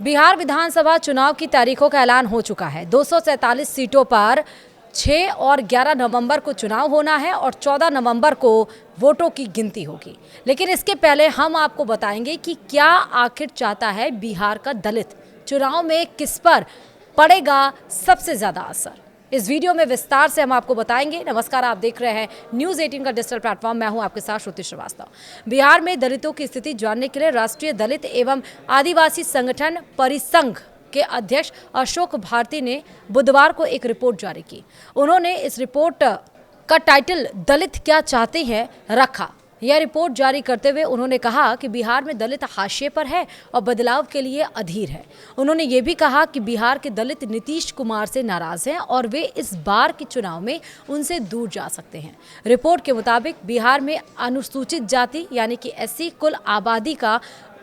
बिहार विधानसभा चुनाव की तारीखों का ऐलान हो चुका है। 247 सीटों पर 6 और 11 नवंबर को चुनाव होना है और 14 नवंबर को वोटों की गिनती होगी। लेकिन इसके पहले हम आपको बताएंगे कि क्या आखिर चाहता है बिहार का दलित, चुनाव में किस पर पड़ेगा सबसे ज़्यादा असर। इस वीडियो में विस्तार से हम आपको बताएंगे। नमस्कार, आप देख रहे हैं न्यूज़ 18 का डिजिटल प्लेटफॉर्म। मैं हूं आपके साथ श्रुति श्रीवास्तव। बिहार में दलितों की स्थिति जानने के लिए राष्ट्रीय दलित एवं आदिवासी संगठन परिसंघ के अध्यक्ष अशोक भारती ने बुधवार को एक रिपोर्ट जारी की। उन्होंने इस रिपोर्ट का टाइटल दलित क्या चाहते हैं रखा। यह रिपोर्ट जारी करते हुए उन्होंने कहा कि बिहार में दलित हाशिए पर है और बदलाव के लिए अधीर है। उन्होंने ये भी कहा कि बिहार के दलित नीतीश कुमार से नाराज हैं और वे इस बार के चुनाव में उनसे दूर जा सकते हैं। रिपोर्ट के मुताबिक बिहार में अनुसूचित जाति यानी कि एससी कुल आबादी का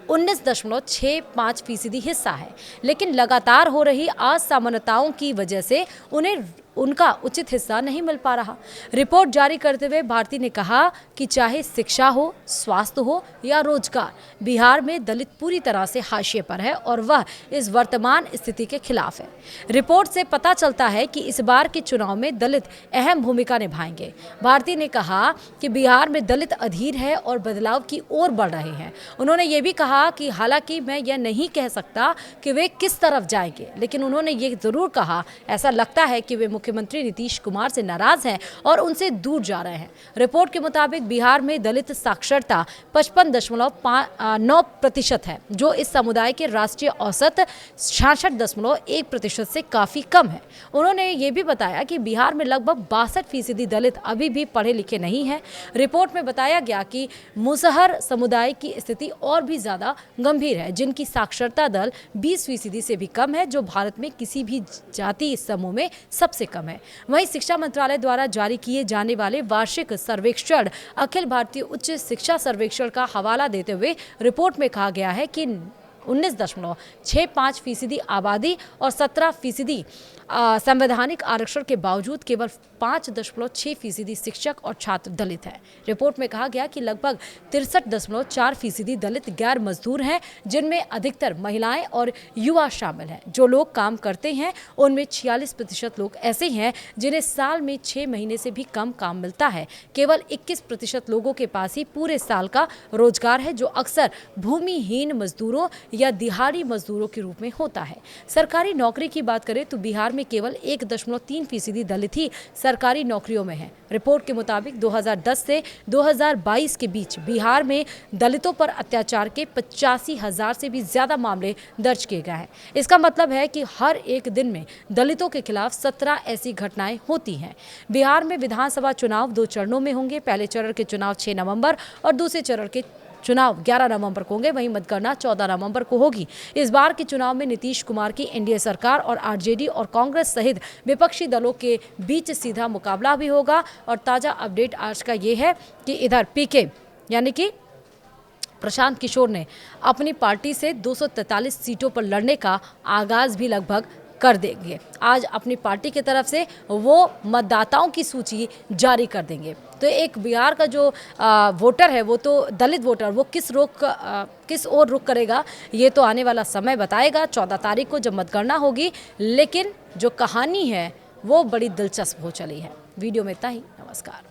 19.65% हिस्सा है, लेकिन लगातार हो रही असमानताओं की वजह से उन्हें उनका उचित हिस्सा नहीं मिल पा रहा। रिपोर्ट जारी करते हुए भारती ने कहा कि चाहे शिक्षा हो, स्वास्थ्य हो या रोजगार, बिहार में दलित पूरी तरह से हाशिए पर है और वह इस वर्तमान स्थिति के खिलाफ है। रिपोर्ट से पता चलता है कि इस बार के चुनाव में दलित अहम भूमिका निभाएंगे। भारती ने कहा कि बिहार में दलित अधीर है और बदलाव की ओर बढ़ रहे हैं। उन्होंने ये भी कहा कि हालांकि मैं यह नहीं कह सकता कि वे किस तरफ जाएंगे, लेकिन उन्होंने ये जरूर कहा ऐसा लगता है कि वे मुख्यमंत्री नीतीश कुमार से नाराज हैं और उनसे दूर जा रहे हैं। रिपोर्ट के मुताबिक बिहार में दलित साक्षरता 55.9% है, जो इस समुदाय के राष्ट्रीय औसत 66.1% से काफी कम है। उन्होंने ये भी बताया कि बिहार में लगभग 62% दलित अभी भी पढ़े लिखे नहीं हैं। रिपोर्ट में बताया गया कि मुसहर समुदाय की स्थिति और भी ज्यादा गंभीर है, जिनकी साक्षरता दर 20% से भी कम है, जो भारत में किसी भी जाति समूह में सबसे कम है। वहीं शिक्षा मंत्रालय द्वारा जारी किए जाने वाले वार्षिक सर्वेक्षण अखिल भारतीय उच्च शिक्षा सर्वेक्षण का हवाला देते हुए रिपोर्ट में कहा गया है कि 19.65% आबादी और 17% संवैधानिक आरक्षण के बावजूद केवल 5.6% शिक्षक और छात्र दलित हैं। रिपोर्ट में कहा गया कि लगभग 63.4% दलित गैर मजदूर हैं, जिनमें अधिकतर महिलाएं और युवा शामिल हैं। जो लोग काम करते हैं उनमें 46% लोग ऐसे हैं जिन्हें साल में 6 महीने से भी कम काम मिलता है। केवल 21% लोगों के पास ही पूरे साल का रोजगार है, जो अक्सर भूमिहीन मजदूरों या दिहाड़ी मजदूरों के रूप में होता है। सरकारी नौकरी की बात करें तो बिहार में केवल 1.3% दलित ही सरकारी नौकरियों में हैं। रिपोर्ट के मुताबिक 2010 से 2022 के बीच बिहार में दलितों पर अत्याचार के 85,000 से भी ज्यादा मामले दर्ज किए गए हैं। इसका मतलब है कि हर एक दिन में दलितों के खिलाफ 17 ऐसी घटनाएं होती हैं। बिहार में विधानसभा चुनाव 2 चरणों में होंगे। पहले चरण के चुनाव 6 नवंबर और दूसरे चरण के चुनाव 11 नवंबर को होंगे। वहीं मतगणना 14 नवंबर को होगी। इस बार के चुनाव में नीतीश कुमार की एनडीए सरकार और आरजेडी और कांग्रेस सहित विपक्षी दलों के बीच सीधा मुकाबला भी होगा। और ताज़ा अपडेट आज का ये है कि इधर पीके यानी कि प्रशांत किशोर ने अपनी पार्टी से 243 सीटों पर लड़ने का आगाज भी लगभग कर देंगे। आज अपनी पार्टी की तरफ से वो मतदाताओं की सूची जारी कर देंगे। तो एक बिहार का जो वोटर है, वो तो दलित वोटर, वो किस ओर रुख करेगा, ये तो आने वाला समय बताएगा, 14 तारीख को जब मतगणना होगी। लेकिन जो कहानी है वो बड़ी दिलचस्प हो चली है। वीडियो में इतना ही। नमस्कार।